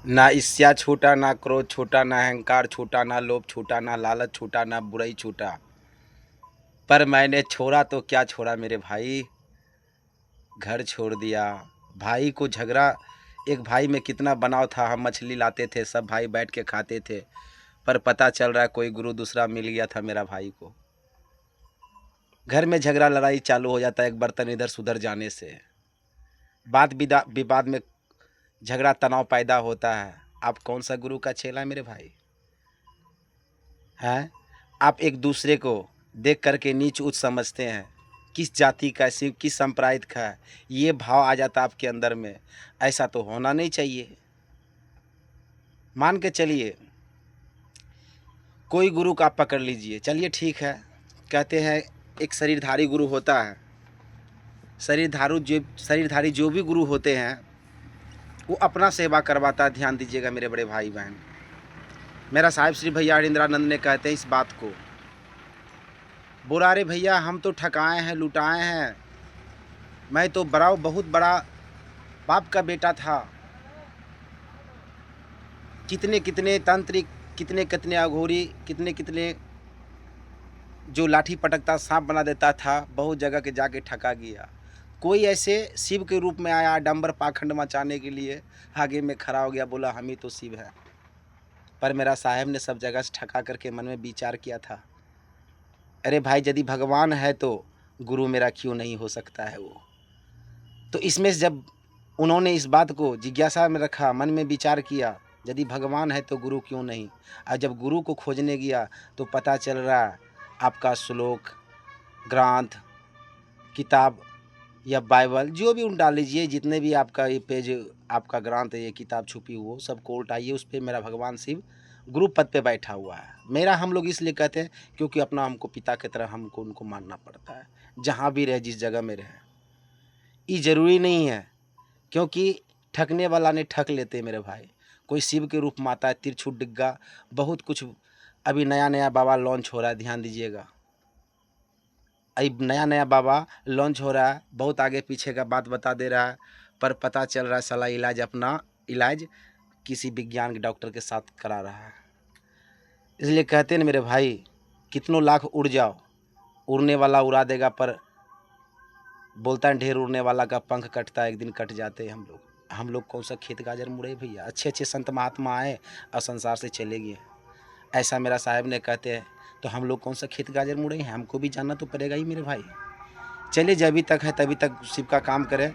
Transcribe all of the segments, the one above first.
ना ईर्ष्या छूटा, ना क्रोध छूटा, ना अहंकार छूटा, ना लोभ छूटा, ना लालच छूटा, ना बुराई छूटा। पर मैंने छोड़ा तो क्या छोड़ा मेरे भाई, घर छोड़ दिया। भाई को झगड़ा, एक भाई में कितना बनाव था। हम मछली लाते थे, सब भाई बैठ के खाते थे। पर पता चल रहा है कोई गुरु दूसरा मिल गया था मेरा भाई को। घर में झगड़ा लड़ाई चालू हो जाता है एक बर्तन इधर सुधर जाने से। बात विवाद में झगड़ा तनाव पैदा होता है। आप कौन सा गुरु का चेला है मेरे भाई? हैं? आप एक दूसरे को देख करके नीच ऊंच समझते हैं। किस जाति का, किस संप्रदाय का है, ये भाव आ जाता है आपके अंदर में। ऐसा तो होना नहीं चाहिए। मान के चलिए कोई गुरु का आप पकड़ लीजिए, चलिए ठीक है, कहते हैं एक शरीरधारी गुरु होता है। शरीरधारी जो भी गुरु होते हैं वो अपना सेवा करवाता है। ध्यान दीजिएगा मेरे बड़े भाई बहन, मेरा साहिब श्री भैया हरिंद्रानंद ने कहते हैं इस बात को, बोला अरे भैया हम तो ठकाए हैं, लुटाए हैं, मैं तो बहुत बड़ा बाप का बेटा था। कितने कितने तांत्रिक, कितने कितने अघोरी, कितने कितने जो लाठी पटकता सांप बना देता था, बहुत जगह के जाके ठका गया। कोई ऐसे शिव के रूप में आया डंबर पाखंड मचाने के लिए, आगे में खड़ा हो गया, बोला हम ही तो शिव है। पर मेरा साहब ने सब जगह से ठका करके मन में विचार किया था, अरे भाई यदि भगवान है तो गुरु मेरा क्यों नहीं हो सकता है वो। तो इसमें से जब उन्होंने इस बात को जिज्ञासा में रखा, मन में विचार किया, यदि भगवान है तो गुरु क्यों नहीं। और जब गुरु को खोजने गया तो पता चल रहा आपका श्लोक, ग्रंथ, किताब या बाइबल जो भी डाल लीजिए, जितने भी आपका ये पेज, आपका ग्रंथ, ये किताब छुपी हो, सबको उल्टाइए, उस पर मेरा भगवान शिव गुरु पद पे बैठा हुआ है। मेरा हम लोग इसलिए कहते हैं क्योंकि अपना हमको पिता की तरह हमको उनको मानना पड़ता है, जहाँ भी रहे, जिस जगह में रहे। ये ज़रूरी नहीं है क्योंकि ठगने वाला ने ठग लेते मेरे भाई। कोई शिव के रूप में आता है, तिरछुट डिग्गा, बहुत कुछ अभी नया नया बाबा लॉन्च हो रहा है, ध्यान दीजिएगा। अभी नया नया बाबा लॉन्च हो रहा है, बहुत आगे पीछे का बात बता दे रहा है, पर पता चल रहा है साला इलाज, अपना इलाज किसी विज्ञान के डॉक्टर के साथ करा रहा है। इसलिए कहते हैं ना मेरे भाई, कितनों लाख उड़ जाओ, उड़ने वाला उड़ा देगा, पर बोलता है ढेर उड़ने वाला का पंख कटता है, एक दिन कट जाते हैं हम लोग कौन सा खेत गाजर मुड़े भैया। अच्छे अच्छे संत महात्मा आए और संसार से चले गए, ऐसा मेरा साहब ने कहते हैं। तो हम लोग कौन सा खेत गाजर मुड़े हैं, हमको भी जानना तो पड़ेगा ही मेरे भाई। चलिए जब तक है तभी तक शिव का काम करें,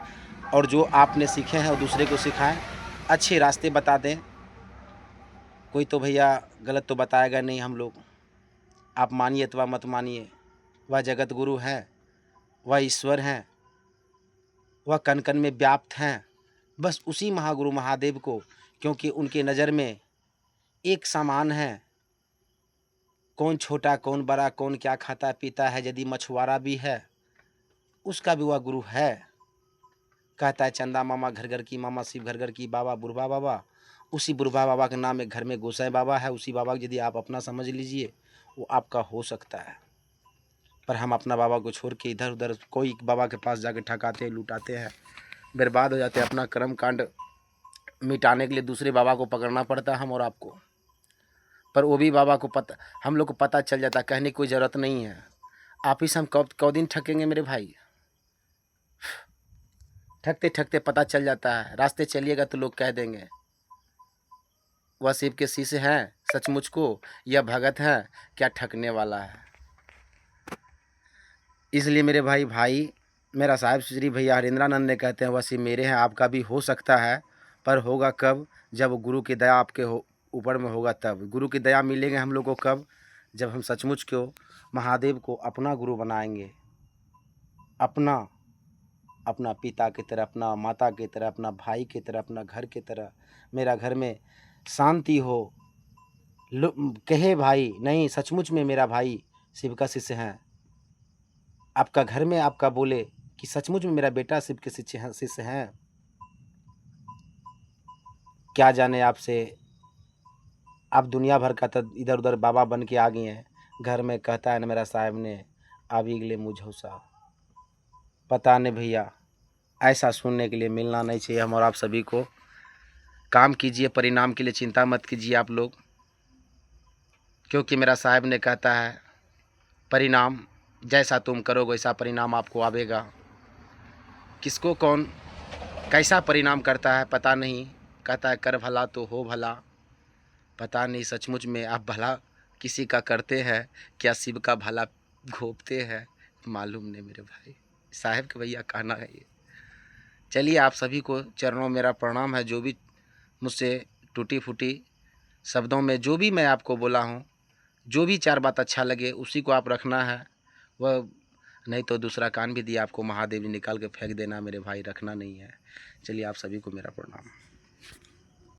और जो आपने सीखे हैं वो दूसरे को सिखाएं, अच्छे रास्ते बता दें। कोई तो भैया गलत तो बताएगा नहीं हम लोग, आप मानिए अथवा मत मानिए, वह जगत गुरु हैं, वह ईश्वर हैं, वह कण कण में व्याप्त हैं। बस उसी महागुरु महादेव को, क्योंकि उनके नज़र में एक समान है, कौन छोटा कौन बड़ा, कौन क्या खाता पीता है, यदि मछुआरा भी है उसका भी वह गुरु है। कहता है चंदा मामा घर घर की, मामा शिव घर घर की, बाबा बुढ़वा बाबा, उसी बुढ़वा बाबा के नाम एक घर में गोसाई बाबा है, उसी बाबा को यदि आप अपना समझ लीजिए वो आपका हो सकता है। पर हम अपना बाबा को छोड़ के इधर उधर कोई बाबा के पास जाके ठकाते हैं, लुटाते हैं, बर्बाद हो जाते हैं। अपना कर्म कांड मिटाने के लिए दूसरे बाबा को पकड़ना पड़ता है हम और आपको। पर वो भी बाबा को पता, हम लोग को पता चल जाता है, कहने की कोई ज़रूरत नहीं है। आप ही से हम कब दिन ठकेंगे मेरे भाई। ठगते ठगते पता चल जाता है, रास्ते चलिएगा तो लोग कह देंगे वह शिव के शिष्य हैं सचमुच को, यह भगत है क्या ठगने वाला है। इसलिए मेरे भाई मेरा साहिब श्री भैया हरिंद्रानंद ने कहते हैं वह शिव मेरे हैं, आपका भी हो सकता है, पर होगा कब, जब गुरु की दया आपके ऊपर में होगा तब। गुरु की दया मिलेंगे हम लोग को कब, जब हम सचमुच को महादेव को अपना गुरु बनाएंगे, अपना अपना पिता की तरह, अपना माता की तरह, अपना भाई की तरह, अपना घर की तरह। मेरा घर में शांति हो, कहे भाई नहीं सचमुच में मेरा भाई शिव का शिष्य है, आपका घर में आपका बोले कि सचमुच में मेरा बेटा शिव के शिष्य हैं। क्या जाने आपसे, आप दुनिया भर का तो इधर उधर बाबा बन के आ गए हैं, घर में कहता है ना मेरा साहब ने आवी गले मुझौसा। पता नहीं भैया, ऐसा सुनने के लिए मिलना नहीं चाहिए हम और आप सभी को। काम कीजिए, परिणाम के लिए चिंता मत कीजिए आप लोग, क्योंकि मेरा साहब ने कहता है परिणाम जैसा तुम करोगे वैसा परिणाम आपको आवेगा। किसको कौन कैसा परिणाम करता है पता नहीं, कहता है कर भला तो हो भला। पता नहीं सचमुच में आप भला किसी का करते हैं क्या शिव का भला घोपते हैं, मालूम नहीं मेरे भाई, साहब के भैया कहना है ये। चलिए आप सभी को चरणों में मेरा प्रणाम है। जो भी मुझसे टूटी फूटी शब्दों में जो भी मैं आपको बोला हूँ, जो भी चार बात अच्छा लगे उसी को आप रखना है, वह नहीं तो दूसरा कान भी दिया आपको महादेव जी निकाल के फेंक देना मेरे भाई, रखना नहीं है। चलिए आप सभी को मेरा प्रणाम।